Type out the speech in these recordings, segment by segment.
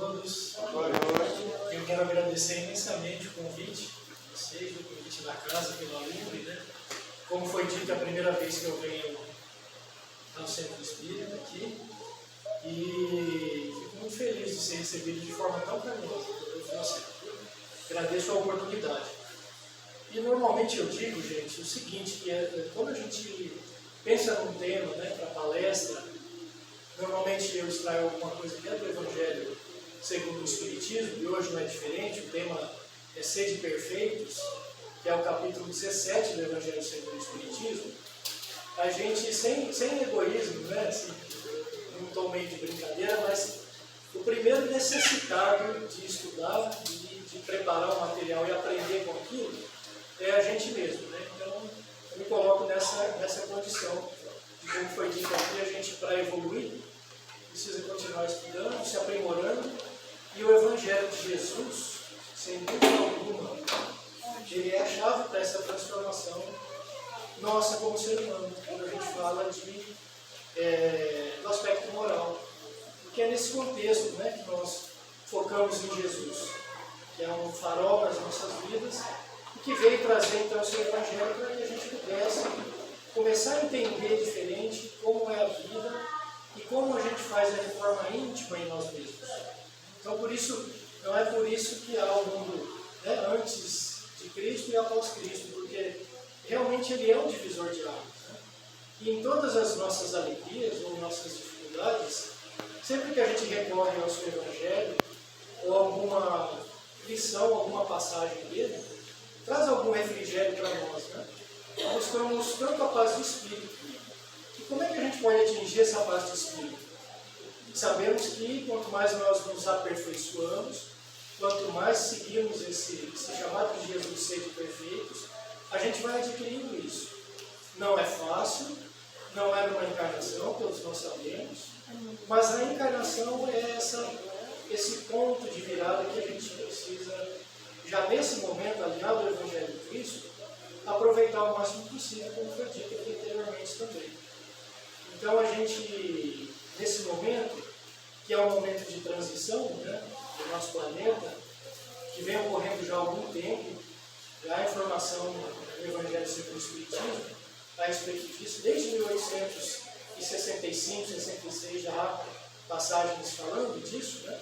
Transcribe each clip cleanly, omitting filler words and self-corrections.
todos. Boa noite. Eu quero agradecer imensamente o convite, vocês, o convite da casa pelo Alumbre, né? Como foi dito, é a primeira vez que eu venho ao Centro Espírita aqui e fico muito feliz de ser recebido de forma tão carinhosa por você. Agradeço a oportunidade. E normalmente eu digo, gente, o seguinte, que quando a gente pensa num tema, né, para palestra, normalmente eu extraio alguma coisa que é do Evangelho segundo o Espiritismo, e hoje não é diferente, o tema é Sede Perfeitos, que é o capítulo 17 do Evangelho segundo o Espiritismo. A gente, sem egoísmo, né, assim, num tom meio de brincadeira, mas o primeiro necessitado de estudar, de preparar o material e aprender com aquilo, é a gente mesmo, né? Então, eu me coloco nessa condição, de como foi dito aqui, a gente, para evoluir, precisa continuar estudando, se aprimorando, e o Evangelho de Jesus, sem dúvida alguma, ele é a chave para essa transformação nossa como ser humano, quando a gente fala do aspecto moral. Porque é nesse contexto, né, que nós focamos em Jesus, que é um farol nas nossas vidas, e que veio trazer então o seu Evangelho para que a gente pudesse começar a entender diferente como é a vida e como a gente faz a reforma íntima em nós mesmos. Então, por isso, não é por isso que há o mundo, né, antes de Cristo e após Cristo, porque realmente ele é um divisor de águas. Né? E em todas as nossas alegrias ou nossas dificuldades, sempre que a gente recorre ao seu Evangelho, ou alguma lição, alguma passagem dele, traz algum refrigério para nós. Né? Buscamos tanto a paz de espírito. E como é que a gente pode atingir essa paz de espírito? Sabemos que quanto mais nós nos aperfeiçoamos, quanto mais seguimos esse chamado de Jesus ser de perfeitos, a gente vai adquirindo isso. Não é fácil, não é numa encarnação, todos nós sabemos, mas a encarnação é esse ponto de virada que a gente precisa, já nesse momento, alinhado ao Evangelho de Cristo, aproveitar o máximo possível, como foi dito aqui anteriormente também. Então a gente, nesse momento, que é um momento de transição, né, do nosso planeta, que vem ocorrendo já há algum tempo, já a informação do Evangelho segundo o Espiritismo a respeito disso, desde 1865, 66 já há passagens falando disso, né?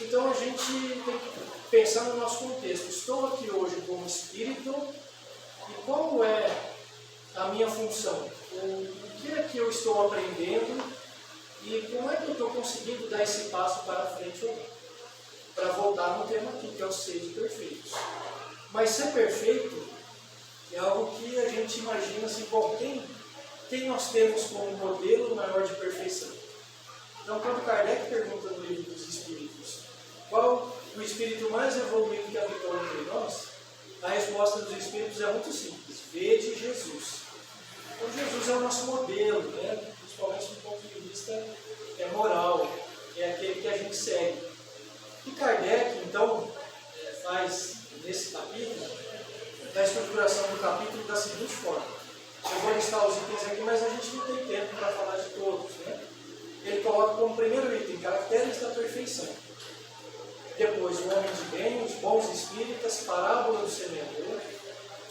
Então a gente tem que pensar no nosso contexto. Estou aqui hoje como espírito e qual é a minha função? O que é que eu estou aprendendo e como é que eu estou conseguindo dar esse passo para frente ou não? Para voltar no tema aqui, que é o ser de perfeitos. Mas ser perfeito é algo que a gente imagina assim, bom, quem nós temos como modelo maior de perfeição? Então, quando Kardec pergunta no Livro dos Espíritos qual o espírito mais evoluído que habitou entre nós, a resposta dos Espíritos é muito simples: vede Jesus. Então, Jesus é o nosso modelo, né? Principalmente do ponto de vista moral, é aquele que a gente segue. E Kardec, então, faz nesse capítulo, a estruturação do capítulo da seguinte forma. Eu vou listar os itens aqui, mas a gente não tem tempo para falar de todos. Né? Ele coloca como primeiro item, caracteres da perfeição. Depois, o homem de bem, os bons espíritas, parábola do semeador.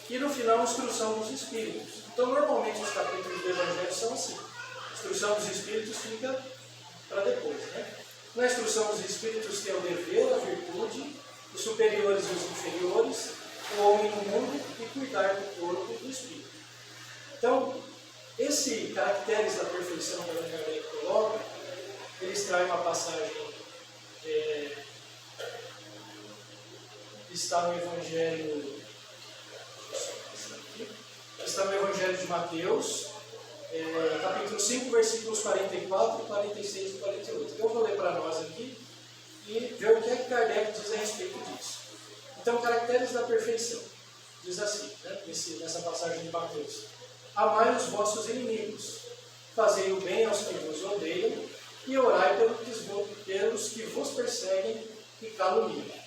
E no final, instrução dos espíritos. Então, normalmente, os capítulos do Evangelho são assim. A instrução dos espíritos fica para depois. Né? Na instrução dos espíritos tem o dever, a virtude, os superiores e os inferiores, o homem no mundo e cuidar do corpo e do espírito. Então, esse caracteres da perfeição que a Kardec coloca, ele extrai uma passagem que está no Evangelho, de Mateus, capítulo 5, versículos 44, 46 e 48. Eu vou ler para nós aqui e ver o que é que Kardec diz a respeito disso. Então, caracteres da perfeição. Diz assim, né, nessa passagem de Mateus: amai os vossos inimigos, fazei o bem aos que vos odeiam, e orai pelos que vos perseguem e caluniam.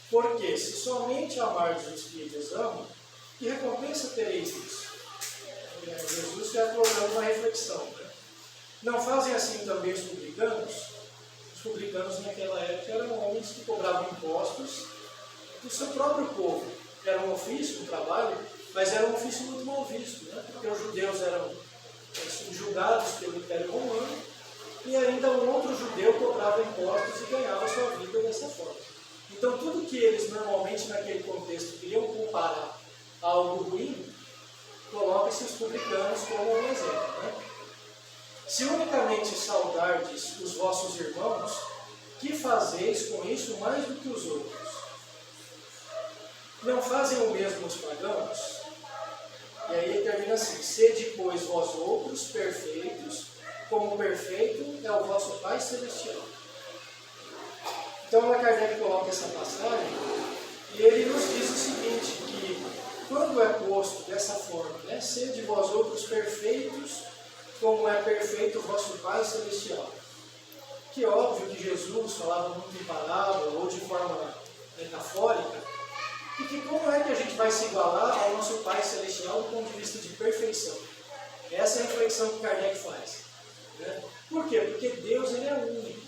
Porque se somente amardes os que vos amam, que recompensa tereis disso? Jesus já colocando uma reflexão. Né? Não fazem assim também os publicanos? Os Os publicanos naquela época eram homens que cobravam impostos do seu próprio povo. Era um ofício, um trabalho, mas era um ofício muito mal visto, né? Porque os judeus eram subjugados pelo Império Romano e ainda um outro judeu cobrava impostos e ganhava sua vida dessa forma. Então tudo que eles normalmente naquele contexto queriam comparar a algo ruim, coloca-se os publicanos como um exemplo, né? Se unicamente saudardes os vossos irmãos, que fazeis com isso mais do que os outros? Não fazem o mesmo os pagãos? E aí ele termina assim: sede, pois, vós outros perfeitos, como perfeito é o vosso Pai Celestial. Então, Allan Kardec coloca essa passagem e ele nos diz o seguinte, que quando é posto dessa forma, né, sede vós outros perfeitos, como é perfeito o vosso Pai Celestial. Que é óbvio que Jesus falava muito em parábola ou de forma metafórica, e que como é que a gente vai se igualar ao nosso Pai Celestial do ponto de vista de perfeição? Essa é a reflexão que Kardec faz, né? Por quê? Porque Deus ele é único.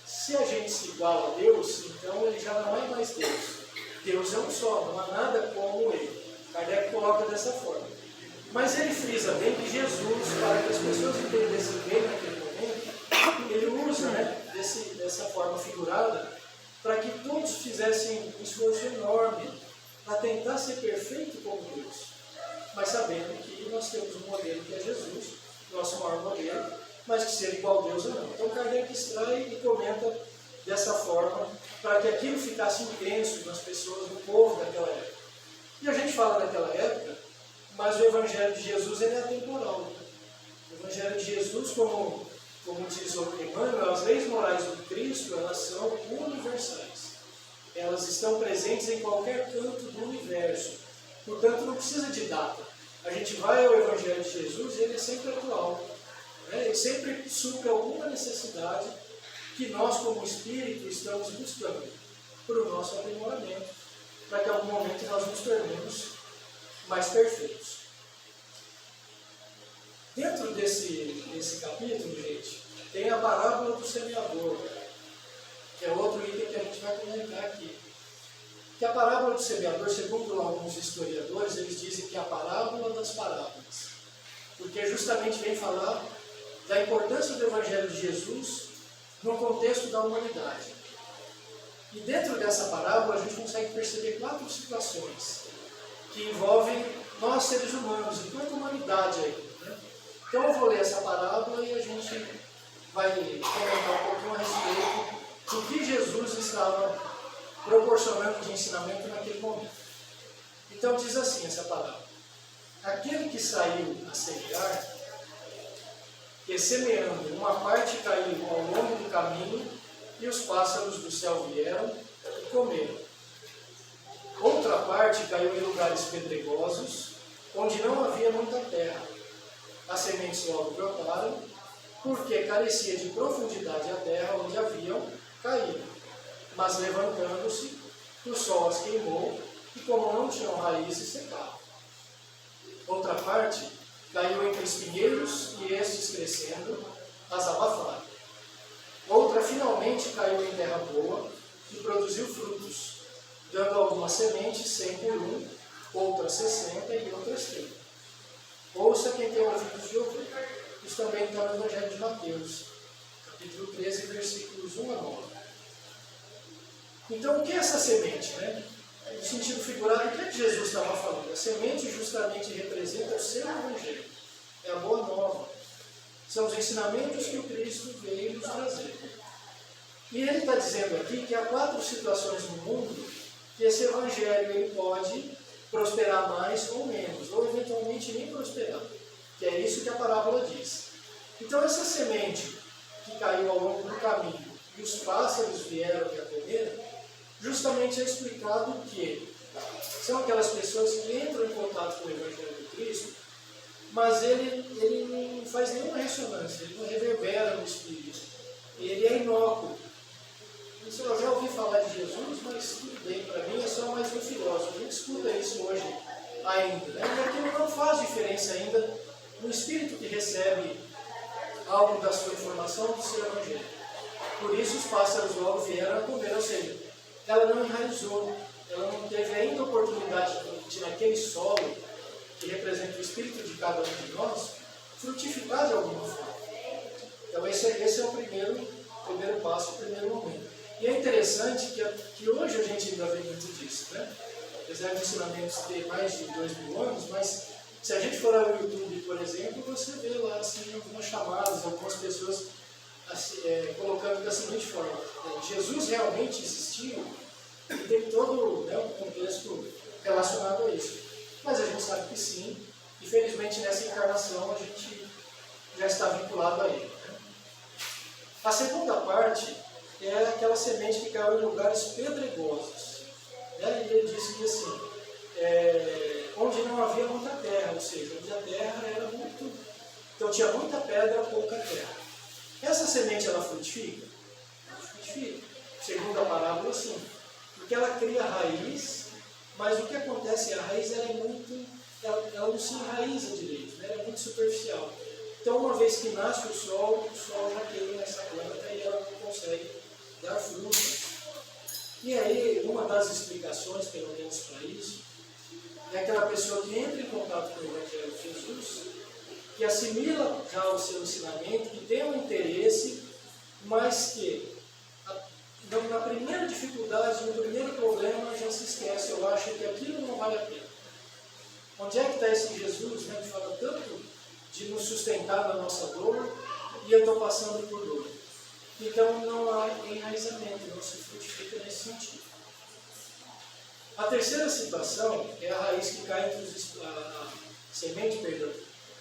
Se a gente se iguala a Deus, então ele já não é mais Deus. Deus é um só, não há nada como ele. Kardec coloca dessa forma. Mas ele frisa bem que Jesus, para que as pessoas entendessem bem naquele momento, ele usa, né, dessa forma figurada, para que todos fizessem um esforço enorme para tentar ser perfeito como Deus, mas sabendo que nós temos um modelo que é Jesus, nosso maior modelo, mas que ser igual a Deus ou não. Então Kardec extrai e comenta dessa forma para que aquilo ficasse intenso nas pessoas, no povo daquela época. E a gente fala daquela época, mas o Evangelho de Jesus ele é atemporal. O Evangelho de Jesus, como diz o Emmanuel, as leis morais do Cristo, elas são universais. Elas estão presentes em qualquer canto do universo. Portanto, não precisa de data. A gente vai ao Evangelho de Jesus e ele é sempre atual. Ele sempre supre alguma necessidade que nós, como espírito, estamos buscando para o nosso aprimoramento, para que em algum momento nós nos tornemos mais perfeitos. Dentro desse capítulo, gente, tem a parábola do semeador, que é outro item que a gente vai comentar aqui. Que a parábola do semeador, segundo alguns historiadores, eles dizem que é a parábola das parábolas, porque justamente vem falar da importância do Evangelho de Jesus no contexto da humanidade. E dentro dessa parábola a gente consegue perceber 4 situações que envolvem nós seres humanos, enquanto humanidade aí, né? Então eu vou ler essa parábola e a gente vai comentar um pouquinho a respeito do que Jesus estava proporcionando de ensinamento naquele momento. Então diz assim essa parábola: aquele que saiu a semear, e semeando, uma parte caiu ao longo do caminho, e os pássaros do céu vieram e comeram. Outra parte caiu em lugares pedregosos, onde não havia muita terra. As sementes logo brotaram, porque carecia de profundidade a terra onde haviam caído. Mas levantando-se, o sol as queimou, e como não tinham raízes, secaram. Outra parte caiu entre espinheiros, e estes, crescendo, as abafaram. Outra finalmente caiu em terra boa e produziu frutos, dando algumas sementes 100 por 1, outras 60 e outras 30. Ouça quem tem ouvidos de ouvir. Isso também está no Evangelho de Mateus, capítulo 13, versículos 1 a 9. Então, o que é essa semente, né? No sentido figurado, o que é que Jesus estava falando? A semente justamente representa o seu Evangelho. É a boa nova. São os ensinamentos que o Cristo veio nos trazer. E ele está dizendo aqui que há 4 situações no mundo que esse Evangelho ele pode prosperar mais ou menos, ou eventualmente nem prosperar. Que é isso que a parábola diz. Então essa semente que caiu ao longo do caminho e os pássaros vieram e a comeram, justamente é explicado que são aquelas pessoas que entram em contato com o Evangelho de Cristo, mas ele não faz nenhuma ressonância, ele não reverbera no Espírito, ele é inócuo. Eu já ouvi falar de Jesus, mas tudo bem, para mim é só mais um filósofo. A gente escuta isso hoje ainda, né? E aquilo não faz diferença ainda no espírito que recebe algo da sua informação, do seu Evangelho. Por isso os pássaros logo vieram a comer, ou seja, ela não enraizou, ela não teve ainda a oportunidade de naquele solo, que representa o espírito de cada um de nós, frutificar de alguma forma. Então esse é o primeiro passo, o primeiro momento. E é interessante que hoje a gente ainda vê muito disso, né? Apesar dos ensinamentos ter mais de 2000 anos, mas se a gente for ao YouTube, por exemplo, você vê lá assim, algumas chamadas, algumas pessoas assim, colocando da seguinte forma: Jesus realmente existiu, e tem todo, né, um contexto relacionado a isso. Mas a gente sabe que sim, e felizmente nessa encarnação a gente já está vinculado a ele. Né? A segunda parte é aquela semente que caiu em lugares pedregosos. Né? E ele disse que assim, onde não havia muita terra, ou seja, onde a terra era muito... Então tinha muita pedra, pouca terra. Essa semente, ela frutifica? Frutifica. Segundo a parábola, sim. Porque ela cria raiz, mas o que acontece é que a raiz ela não se enraiza direito, né? Ela é muito superficial. Então, uma vez que nasce o sol já queima essa planta e ela não consegue dar frutos. E aí, uma das explicações, pelo menos para isso, é aquela pessoa que entra em contato com o Evangelho de Jesus, que assimila já o seu ensinamento, que tem um interesse, mas que na primeira dificuldade, no primeiro problema, já se esquece, eu acho que aquilo não vale a pena. Onde é que está esse Jesus, né, que fala tanto de nos sustentar na nossa dor, e eu estou passando por dor? Então não há enraizamento, não se frutifica nesse sentido. A terceira situação é a raiz que cai entre a semente, perdão,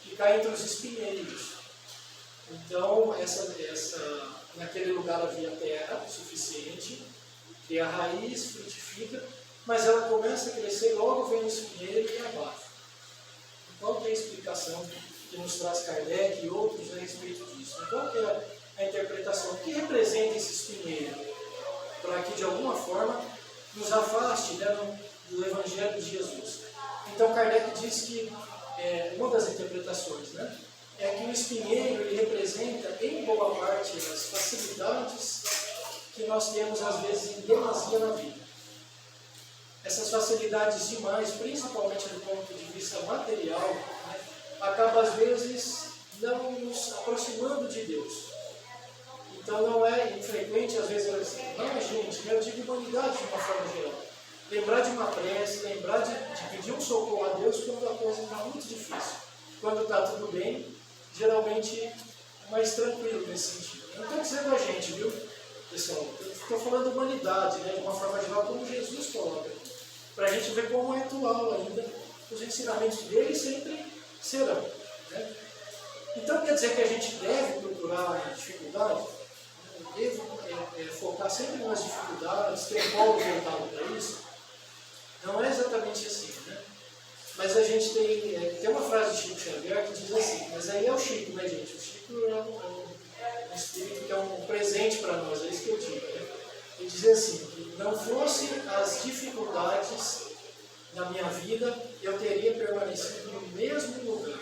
que cai entre os espinheiros. Então, naquele lugar havia terra suficiente, que a raiz frutifica, mas ela começa a crescer e logo vem o espinheiro e abafa. Qual que é a explicação que nos traz Kardec e outros a respeito disso? Qual que é a interpretação? O que representa esse espinheiro? Para que, de alguma forma, nos afaste, né, do Evangelho de Jesus. Então, Kardec diz que, uma das interpretações, né, é que o espinheiro ele representa, em boa parte, as facilidades que nós temos, às vezes, em demasia na vida. Essas facilidades demais, principalmente do ponto de vista material, né, acabam, às vezes, não nos aproximando de Deus. Então, não é infrequente, às vezes, não é gente, né, eu digo humanidade de uma forma geral. Lembrar de uma prece, lembrar de pedir um socorro a Deus quando a coisa está muito difícil. Quando está tudo bem, geralmente é mais tranquilo nesse sentido. Não estou dizendo a gente, viu, pessoal? Estou falando da humanidade, né, de uma forma geral, como Jesus coloca. Para a gente ver como é atual ainda, os ensinamentos dele sempre serão. Né? Então quer dizer que a gente deve procurar a dificuldade? Devo focar sempre nas dificuldades, ter um polo voltado para isso? Não é exatamente assim, né? Mas a gente tem uma frase de Chico Xavier que diz assim, mas aí é o Chico, né, gente? O Chico é um espírito que é um presente para nós, é isso que eu digo, né? Ele diz assim, que não fosse as dificuldades na minha vida, eu teria permanecido no mesmo lugar.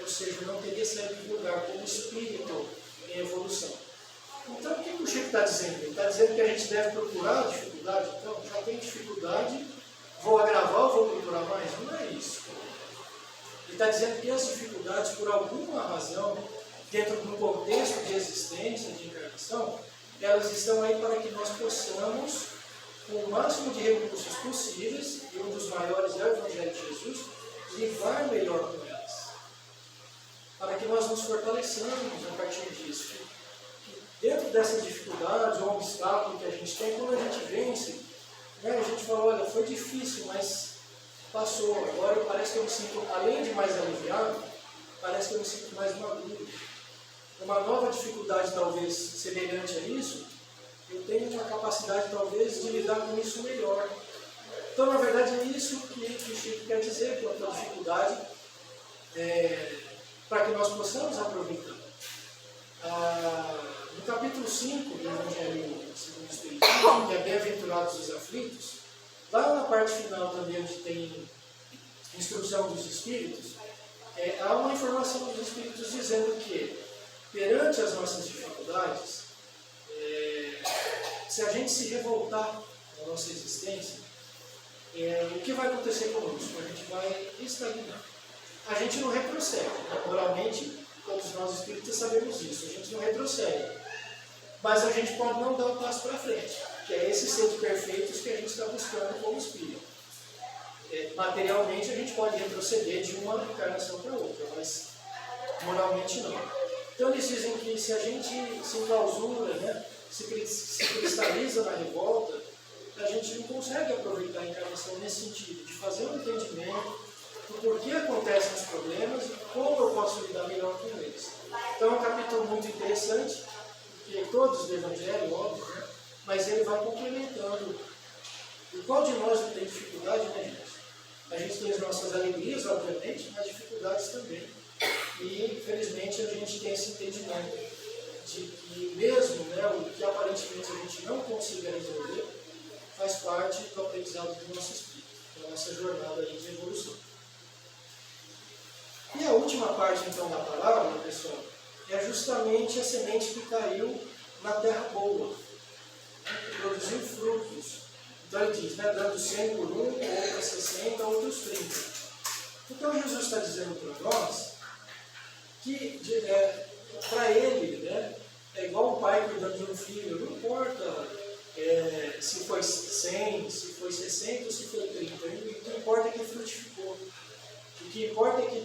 Ou seja, eu não teria saído do lugar como espírito em evolução. Então, o que o Chico está dizendo? Ele está dizendo que a gente deve procurar a dificuldade. Então, já tem dificuldade, vou agravar ou vou procurar mais? Não é isso. Ele está dizendo que as dificuldades, por alguma razão, dentro de um contexto de existência, de encarnação, elas estão aí para que nós possamos, com o máximo de recursos possíveis, e um dos maiores é o Evangelho de Jesus, lidar melhor com elas. Para que nós nos fortaleçamos a partir disso. Dentro dessas dificuldades ou obstáculo que a gente tem, quando a gente vence, né, a gente fala, olha, foi difícil, mas passou. Agora parece que eu me sinto, além de mais aliviado, parece que eu me sinto mais maduro. Uma nova dificuldade, talvez, semelhante a isso, eu tenho uma capacidade, talvez, de lidar com isso melhor. Então, na verdade, é isso que o Chico quer dizer quanto à dificuldade, para que nós possamos aproveitar. No capítulo 5 do Evangelho segundo o Espiritismo, que é Bem-aventurados os aflitos, lá na parte final também, onde tem instrução dos Espíritos, há uma informação dos Espíritos dizendo que, perante as nossas dificuldades, se a gente se revoltar na nossa existência, o que vai acontecer conosco? A gente vai estagnar. A gente não retrocede, né? Moralmente, todos nós espíritas sabemos isso, a gente não retrocede. Mas a gente pode não dar um passo para frente, que é esse ser de perfeitos que a gente está buscando como espírito. Materialmente, a gente pode retroceder de uma encarnação para outra, mas moralmente não. Então, eles dizem que se a gente se enclausura, né, se cristaliza na revolta, a gente não consegue aproveitar a encarnação nesse sentido, de fazer um entendimento do porquê acontecem os problemas e como eu posso lidar melhor com eles. Então, é um capítulo muito interessante, que todos do Evangelho, óbvio, né? Mas ele vai complementando. E qual de nós não tem dificuldade, né, gente? A gente tem as nossas alegrias, obviamente, mas dificuldades também. E, infelizmente, a gente tem esse entendimento de que mesmo, né, o que aparentemente a gente não consiga resolver, faz parte do aprendizado do nosso espírito, da nossa jornada aí de evolução. E a última parte, então, da parábola, pessoal, é justamente a semente que caiu na terra boa, né, que produziu frutos. Então ele diz, né, dando 100 por um, outros 60, outros 30. Então Jesus está dizendo para nós que para ele, né, é igual um pai cuidando de um filho, não importa se foi 100, se foi 60 ou se foi 30, o que importa é que frutificou. O que importa é que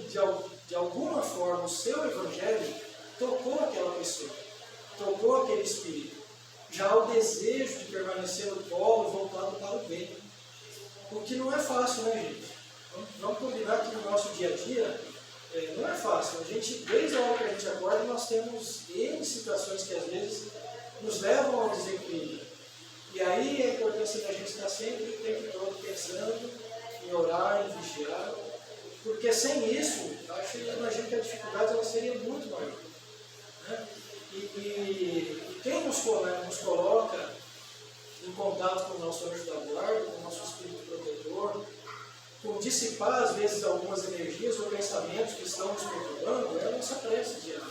de alguma forma o seu evangelho tocou aquela pessoa, tocou aquele espírito. Já o desejo de permanecer no polo voltado para o bem. O que não é fácil, né, gente? Vamos combinar que no nosso dia a dia não é fácil. A gente, desde a hora que a gente acorda, nós temos N situações que às vezes nos levam ao desequilíbrio. E aí a importância da gente estar sempre o tempo todo pensando em orar, em vigiar. Porque sem isso, imagino que a dificuldade ela seria muito maior. Né? E quem nos coloca em contato com o nosso anjo da guarda, com o nosso espírito protetor, com dissipar às vezes algumas energias ou pensamentos que estão nos perturbando, é a nossa prece diária.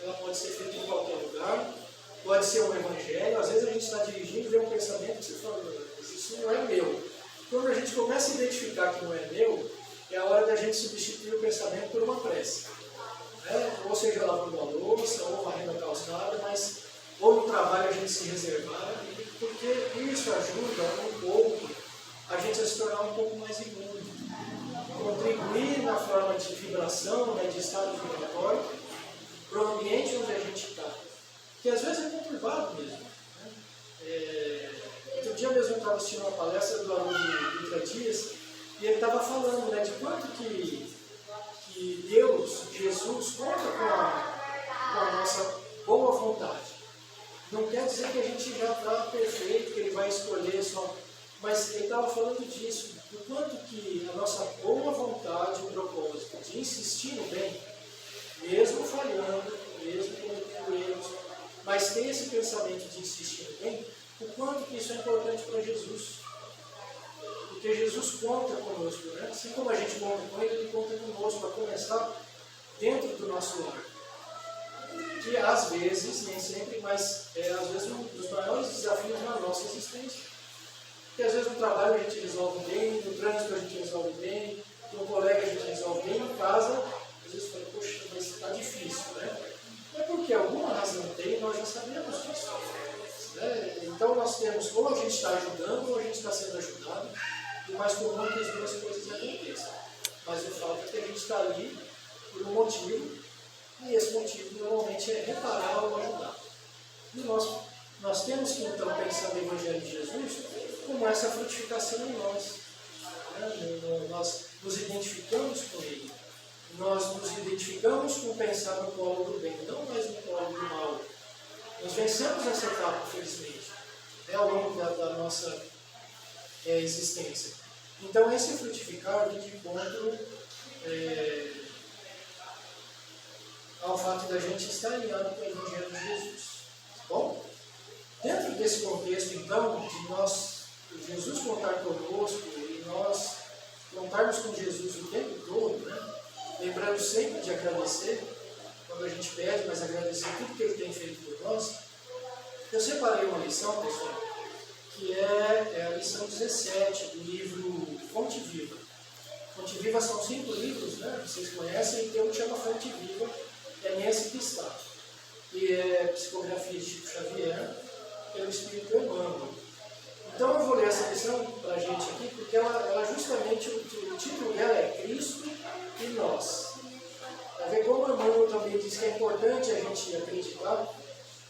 Ela pode ser feita em qualquer lugar, pode ser um evangelho, às vezes a gente está dirigindo e vê um pensamento que você fala, mas isso não é meu. Quando a gente começa a identificar que não é meu, é a hora da gente substituir o pensamento por uma prece. Ou seja, lavando a louça, ou varrendo a calçada, mas ou no trabalho a gente se reservar, porque isso ajuda um pouco a gente a se tornar um pouco mais imune. Contribuir na forma de vibração, né, de estado vibratório, para o ambiente onde a gente está. Que às vezes é conturbado mesmo. Né? Outro dia mesmo eu estava assistindo uma palestra do aluno do Dutra Dias, e ele estava falando, né, de quanto que Deus, Jesus, conta com a nossa boa vontade. Não quer dizer que a gente já está perfeito, que ele vai escolher só. Mas ele estava falando disso, do quanto que a nossa boa vontade e o propósito de insistir no bem, mesmo falhando, mesmo cometendo erros, mas tem esse pensamento de insistir no bem, o quanto que isso é importante para Jesus. Porque Jesus conta conosco, né? Assim como a gente conta com ele, ele conta conosco para começar dentro do nosso lar. Que às vezes, nem sempre, mas às vezes um dos maiores desafios na nossa existência. Porque às vezes no trabalho a gente resolve bem, no trânsito a gente resolve bem, com um colega a gente resolve bem, em casa, às vezes fala, poxa, mas está difícil, né? É porque alguma razão tem, nós já sabemos disso. Né? Então nós temos, ou a gente está ajudando, ou a gente está sendo ajudado. O mais comum é que as duas coisas aconteçam. Mas o fato é que a gente está ali por um motivo, e esse motivo normalmente é reparar ou ajudar. E nós temos que então pensar no Evangelho de Jesus como essa frutificação em nós. Né? Nós nos identificamos com ele. Nós nos identificamos com pensar no polo do bem, não mais no polo do mal. Nós vencemos essa etapa, felizmente, ao longo da nossa existência. Então, esse frutificar vem de encontro ao fato da gente estar alinhado com o Evangelho de Jesus. Bom, dentro desse contexto, então, de Jesus contar conosco e nós contarmos com Jesus o tempo todo, né? Lembrando sempre de agradecer, quando a gente pede, mas agradecer tudo que ele tem feito por nós, Eu separei uma lição, pessoal, que é a lição 17 do livro Fonte Viva. Fonte Viva são 5 livros, né? Vocês conhecem, e tem um que chama Fonte Viva, é nesse que está. E é Psicografia de Chico Xavier, pelo Espírito Emmanuel. Então eu vou ler essa lição para a gente aqui, porque ela justamente, o título dela é Cristo e Nós. Para ver como o Emmanuel também diz que é importante a gente acreditar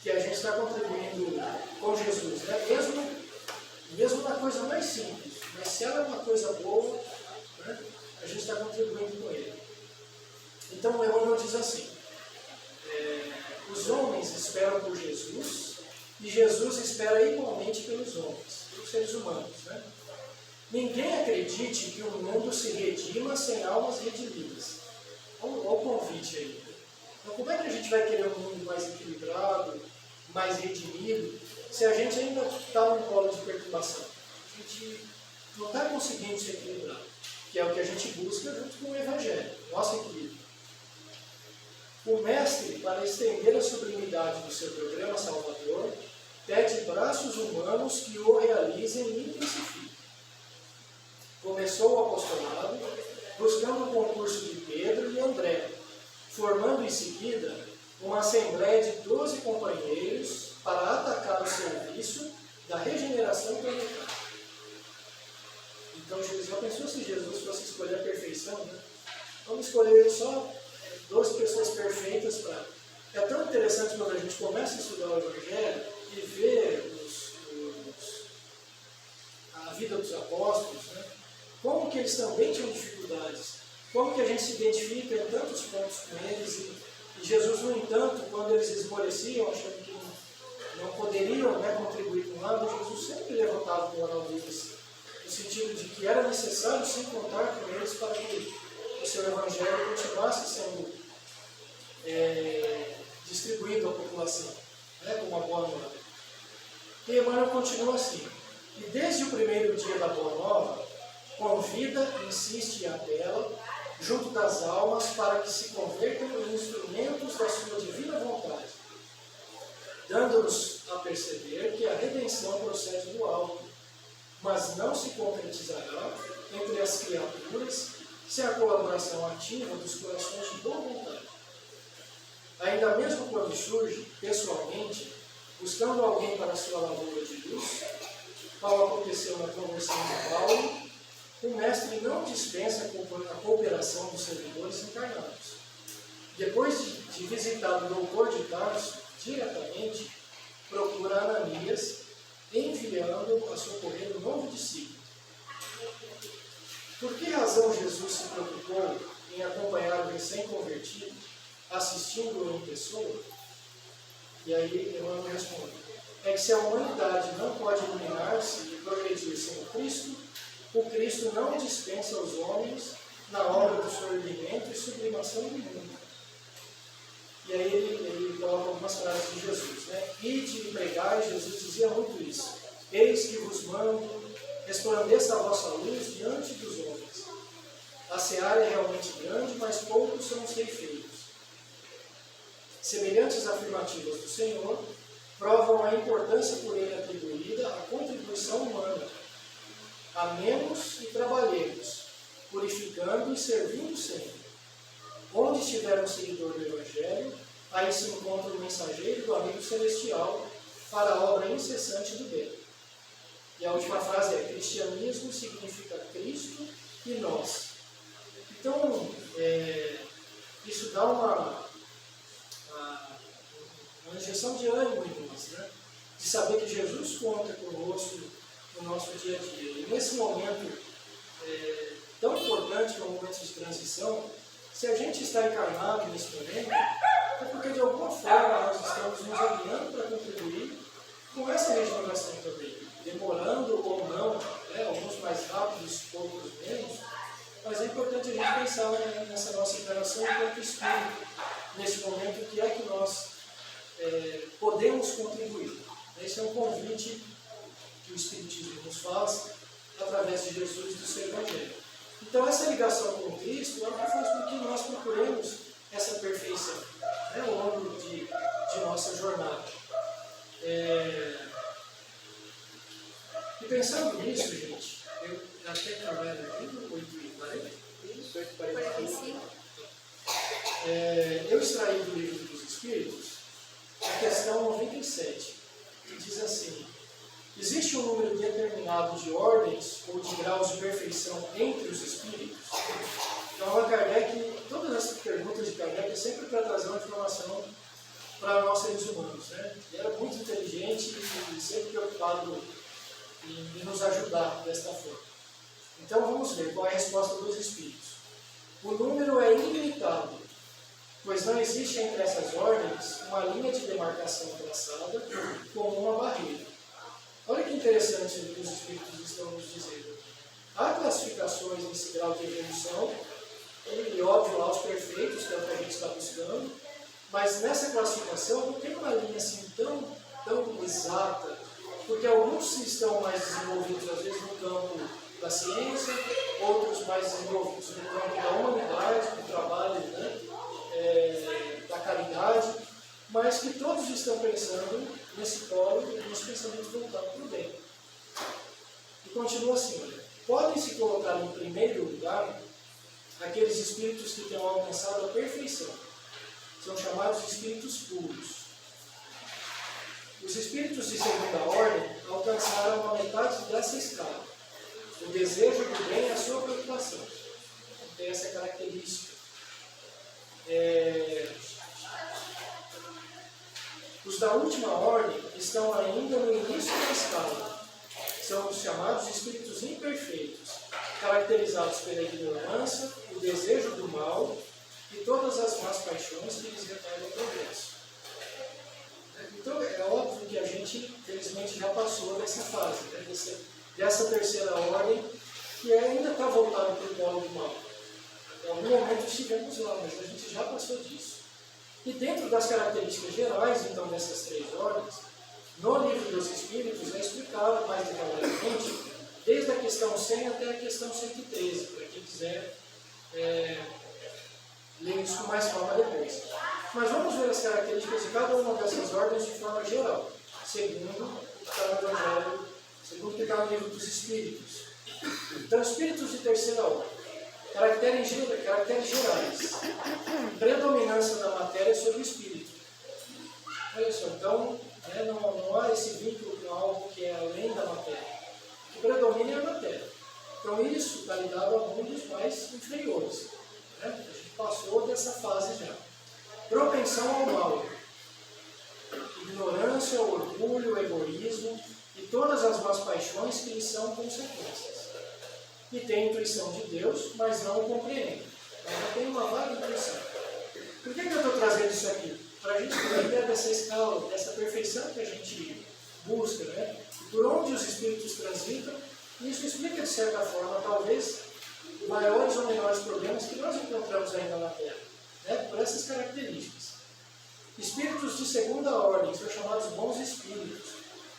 que a gente está contribuindo com Jesus, né? Mesmo na coisa mais simples, mas se ela é uma coisa boa, né, a gente está contribuindo com ele. Então o Emmanuel diz assim, os homens esperam por Jesus e Jesus espera igualmente pelos homens, pelos seres humanos. Né? Ninguém acredite que o mundo se redima sem almas redimidas. Olha o convite aí. Então como é que a gente vai querer um mundo mais equilibrado, mais redimido, se a gente ainda está num polo de perturbação? A gente não está conseguindo se equilibrar, que é o que a gente busca junto com o Evangelho, nosso equilíbrio. O Mestre, para estender a sublimidade do seu programa salvador, pede braços humanos que o realizem e intensifiquem. Começou o apostolado, buscando o concurso de Pedro e André, formando em seguida uma assembleia de 12 companheiros para atacar o serviço da regeneração planetária. Então, já pensou se Jesus fosse escolher a perfeição? Né? Vamos escolher só 12 pessoas perfeitas para... É tão interessante quando a gente começa a estudar o Evangelho e ver a vida dos apóstolos, né? Como que eles também tinham dificuldades, como que a gente se identifica em tantos pontos com eles e Jesus, no entanto, quando eles esmoreciam, achando que não poderiam, né, contribuir com nada, Jesus sempre levantava o moral deles, no sentido de que era necessário se encontrar com eles para que o seu Evangelho continuasse sendo distribuído à população, né, com uma boa nova. E Emmanuel continua assim, e desde o primeiro dia da Boa Nova, convida, insiste e apela, junto das almas, para que se convertam em instrumentos da sua divina vontade, dando-nos a perceber que a redenção procede do alto, mas não se concretizará entre as criaturas sem a colaboração ativa dos corações de boa vontade. Ainda mesmo quando surge, pessoalmente, buscando alguém para a sua lavoura de luz, tal aconteceu na conversão de Paulo, o Mestre não dispensa a cooperação dos servidores encarnados. Depois de visitar o doutor de Tarso, diretamente, procura Ananias, enviando a socorrer um novo discípulo. Por que razão Jesus se preocupou em acompanhar o recém-convertido, assistindo-o em pessoa? E aí Emmanuel responde, é que se a humanidade não pode iluminar-se e progredir sem o Cristo não dispensa os homens na obra do soerguimento e sublimação do mundo. E aí ele coloca algumas frases de Jesus, né? Ide e pregai, Jesus dizia muito isso. Eis que vos mando, resplandeça a vossa luz diante dos homens. A seara é realmente grande, mas poucos são os ceifeiros. Semelhantes afirmativas do Senhor provam a importância por ele atribuída à contribuição humana. Amemos e trabalhemos, purificando e servindo sempre. Onde estiver um seguidor do Evangelho, aí se encontra o mensageiro do amigo celestial para a obra incessante do bem. E a última frase é, cristianismo significa Cristo e nós. Então, isso dá uma injeção de ânimo em nós, né? De saber que Jesus conta conosco no nosso dia a dia. E nesse momento tão importante, que é o momento de transição, se a gente está encarnado nesse momento, é porque de alguma forma nós estamos nos alinhando para contribuir com essa regeneração também, demorando ou não, né, alguns mais rápidos, outros menos, mas é importante a gente pensar nessa nossa encarnação enquanto espírito, nesse momento, o que é que nós podemos contribuir. Esse é um convite que o Espiritismo nos faz através de Jesus e do seu Evangelho. Então, essa ligação com Cristo é o que faz com que nós procuremos essa perfeição, né, ao longo de nossa jornada. E pensando nisso, gente, eu até trabalho aqui no 8h40. Isso, 8h45. Eu extraí do Livro dos Espíritos a questão 97, que diz assim: existe um número determinado de ordens ou de graus de perfeição entre os espíritos? Então, a Kardec, todas as perguntas de Kardec é sempre para trazer uma informação para nós seres humanos, né? Ele era muito inteligente e sempre preocupado em nos ajudar desta forma. Então, vamos ver qual é a resposta dos espíritos. O número é ilimitado, pois não existe entre essas ordens uma linha de demarcação traçada como uma barreira. Olha que interessante o que os espíritos estão nos dizendo. Há classificações nesse grau de evolução, e óbvio lá os perfeitos, que é o que a gente está buscando, mas nessa classificação não tem uma linha assim tão exata, porque alguns estão mais desenvolvidos às vezes no campo da ciência, outros mais desenvolvidos no campo da humanidade, do trabalho, né, da caridade, mas que todos estão pensando nesse polo e nesse pensamento voltado para o bem. E continua assim: olha, podem se colocar em primeiro lugar aqueles espíritos que tenham alcançado a perfeição. São chamados de espíritos puros. Os espíritos de segunda ordem alcançaram a metade dessa escala. O desejo do bem é a sua preocupação. Tem essa característica. Os da última ordem estão ainda no início da escala. São os chamados espíritos imperfeitos, caracterizados pela ignorância, o desejo do mal e todas as más paixões que lhes retardam o progresso. Então, é óbvio que a gente, felizmente, já passou dessa fase, né? dessa terceira ordem, que ainda está voltada para o polo do mal. Em algum momento estivemos lá, mas a gente já passou disso. E dentro das características gerais, então, dessas três ordens, no Livro dos Espíritos é explicado mais detalhadamente, desde a questão 100 até a questão 113, para quem quiser ler isso com mais calma depois. Mas vamos ver as características de cada uma dessas ordens de forma geral, segundo o que está no Evangelho, segundo o que está no Livro dos Espíritos. Então, espíritos de terceira ordem, caracteres gerais, predominância da matéria sobre o espírito. Olha só, então, não há esse vínculo com algo que é além da matéria. O que predomina é a matéria. Então, isso está ligado a mundos mais inferiores. Né? A gente passou dessa fase já. Propensão ao mal, ignorância, orgulho, egoísmo e todas as más paixões que lhes são consequências. E tem intuição de Deus, mas não o compreende. Ainda tem uma vaga intuição. Por que eu estou trazendo isso aqui? Para a gente ter uma ideia dessa escala, dessa perfeição que a gente busca, né? Por onde os espíritos transitam, e isso explica, de certa forma, talvez, maiores ou menores problemas que nós encontramos ainda na Terra, né? Por essas características. Espíritos de segunda ordem são chamados bons espíritos.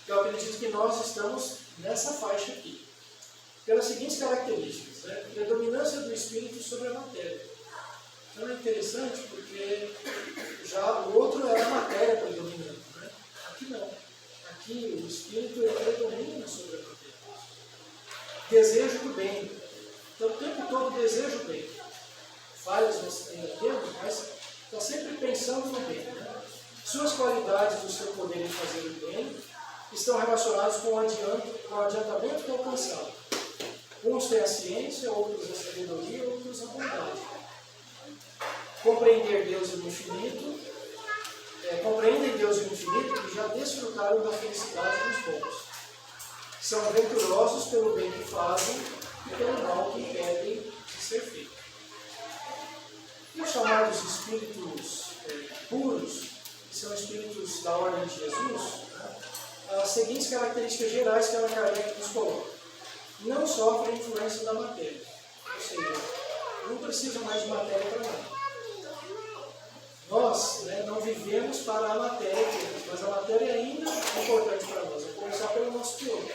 Eu acredito que nós estamos nessa faixa aqui. Pelas seguintes características, né? Predominância do espírito sobre a matéria. Então é interessante porque já o outro era a matéria predominante, né? Aqui não. Aqui o espírito ele predomina sobre a matéria. Desejo do bem. Então o tempo todo desejo o bem. Falhas nós ainda temos, mas está sempre pensando no bem. Né? Suas qualidades do seu poder em fazer o bem estão relacionados com o adiantamento que é alcançado. Uns têm a ciência, outros a sabedoria, outros a bondade. Compreender Deus no infinito, compreendem Deus no infinito e já desfrutaram da felicidade dos bons. São venturosos pelo bem que fazem e pelo mal que impedem de ser feito. E os chamados espíritos puros, que são espíritos da ordem de Jesus, né, as seguintes características gerais que Allan Kardec nos coloca. Não sofrem influência da matéria, ou seja, não precisam mais de matéria para nada. Nós não vivemos para a matéria, mas a matéria ainda é importante para nós. Vamos começar pelo nosso corpo.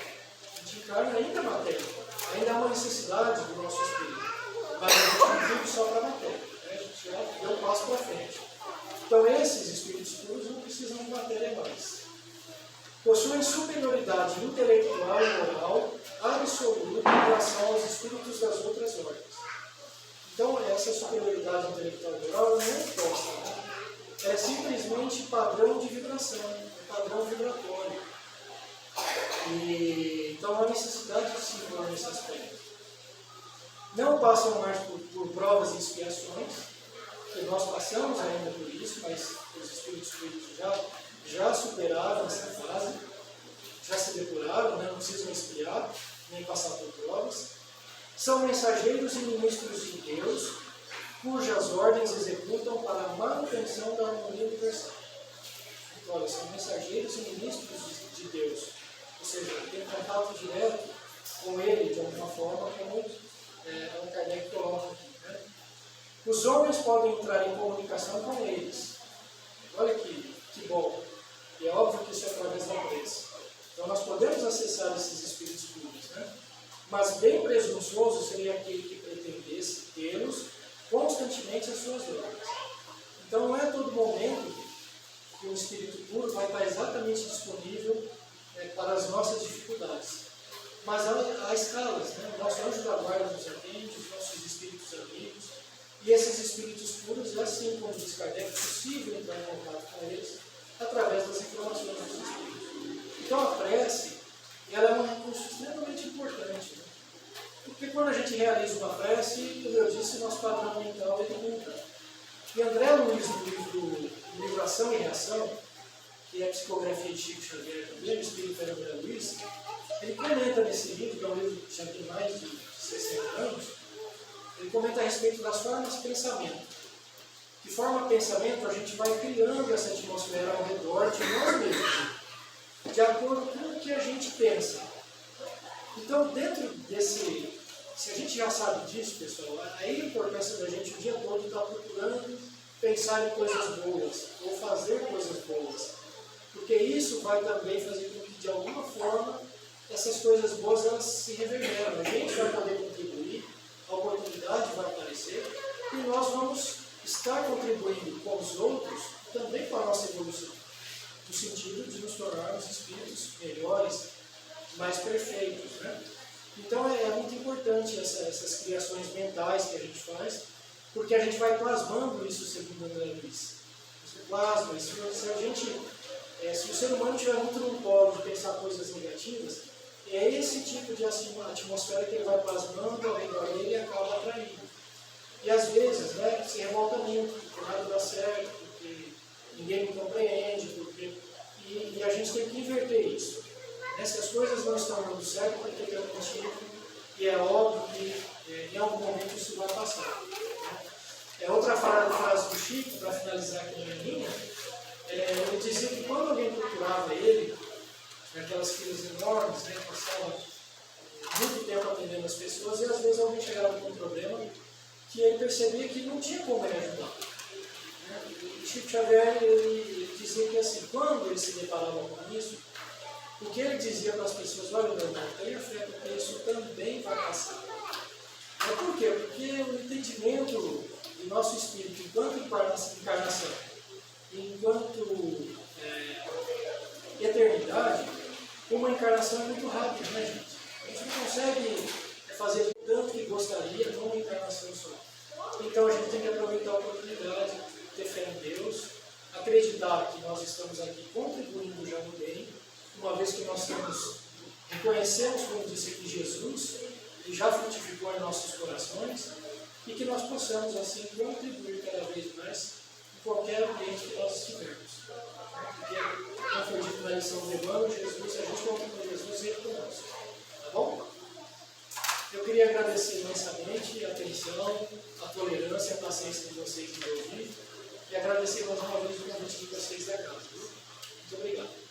A gente encarna ainda a matéria, ainda há uma necessidade do nosso espírito, mas a gente não vive só para a matéria, né? A gente já deu um passo para frente. Então esses espíritos puros não precisam de matéria mais. possuem superioridade intelectual e moral absoluta em relação aos espíritos das outras ordens. Então, essa superioridade intelectual e moral não é imposta, né? É simplesmente padrão de vibração, é padrão vibratório. E, então, há necessidade de se igualar nesse aspecto. Não passam mais por provas e expiações, que nós passamos ainda por isso, mas os espíritos puros já superaram essa fase, já se depuraram, né? Não precisam expiar, nem passar por provas. São mensageiros e ministros de Deus, cujas ordens executam para a manutenção da harmonia universal. Então, olha, são mensageiros e ministros de Deus, ou seja, tem contato direto com ele, de alguma forma, como Allan Kardec coloca aqui. Né? Os homens podem entrar em comunicação com eles. Olha que bom. E é óbvio que isso é através da prece. Então nós podemos acessar esses espíritos puros, né? Mas bem presunçoso seria aquele que pretendesse tê-los constantemente às suas ordens. Então não é a todo momento que o espírito puro vai estar exatamente disponível para as nossas dificuldades. Mas há escalas, né? O nosso anjo da guarda nos atende, os nossos espíritos amigos, e esses espíritos puros, é assim como diz Kardec, é possível entrar em contato com eles através das informações dos espíritos. Então a prece, ela é um recurso extremamente importante, né? Porque quando a gente realiza uma prece, como eu disse, nosso padrão mental ele muda. E André Luiz, no livro Ação e Reação, que é a psicografia de Chico Xavier também, o espírito é André Luiz, ele comenta nesse livro, que é um livro que já tem mais de 60 anos, ele comenta a respeito das formas de pensamento. De forma de pensamento, a gente vai criando essa atmosfera ao redor de nós mesmos, de acordo com o que a gente pensa. Então, dentro desse... Se a gente já sabe disso, pessoal, aí a importância da gente o dia todo estar procurando pensar em coisas boas, ou fazer coisas boas. Porque isso vai também fazer com que, de alguma forma, essas coisas boas elas se reverberam. A gente vai poder contribuir, a oportunidade vai aparecer, e nós vamos estar contribuindo com os outros também para a nossa evolução, no sentido de nos tornarmos espíritos melhores, mais perfeitos, né? Então é muito importante essas criações mentais que a gente faz, porque a gente vai plasmando isso segundo André Luiz. Você plasma, se o ser humano estiver muito no polo de pensar coisas negativas, é esse tipo de atmosfera que ele vai plasmando ao redor dele e acaba atraindo. E às vezes, né, se revolta muito, porque nada dá certo, porque ninguém me compreende, e a gente tem que inverter isso. Se as coisas não estão dando certo, tem que ter um motivo, e é óbvio que em algum momento isso vai passar. Outra frase do Chico, para finalizar aqui na linha, ele dizia que quando alguém procurava ele, naquelas filas enormes, né, passava muito tempo atendendo as pessoas, e às vezes alguém chegava com um problema que ele percebia que não tinha como ele ajudar. O Chico Xavier ele dizia que assim, quando ele se deparava com isso, o que ele dizia para as pessoas, olha meu irmão, tenha fé porque isso também vai passar. Por quê? Porque o entendimento do nosso espírito enquanto encarnação, enquanto eternidade, uma encarnação é muito rápida, né, gente? A gente não consegue fazer tanto que gostaria numa encarnação só. Então a gente tem que aproveitar a oportunidade, ter fé em Deus, acreditar que nós estamos aqui contribuindo já no bem, uma vez que nós reconhecemos, como disse aqui Jesus, que já frutificou em nossos corações, e que nós possamos assim contribuir cada vez mais em qualquer ambiente que nós estivermos. Porque, como foi dito na lição de Emmanuel, Jesus, a gente conta com Jesus e Ele conosco. Tá bom? Eu queria agradecer imensamente a atenção, a tolerância, a paciência de vocês de me ouvir, e agradecer mais uma vez o convite de vocês da casa. Muito obrigado.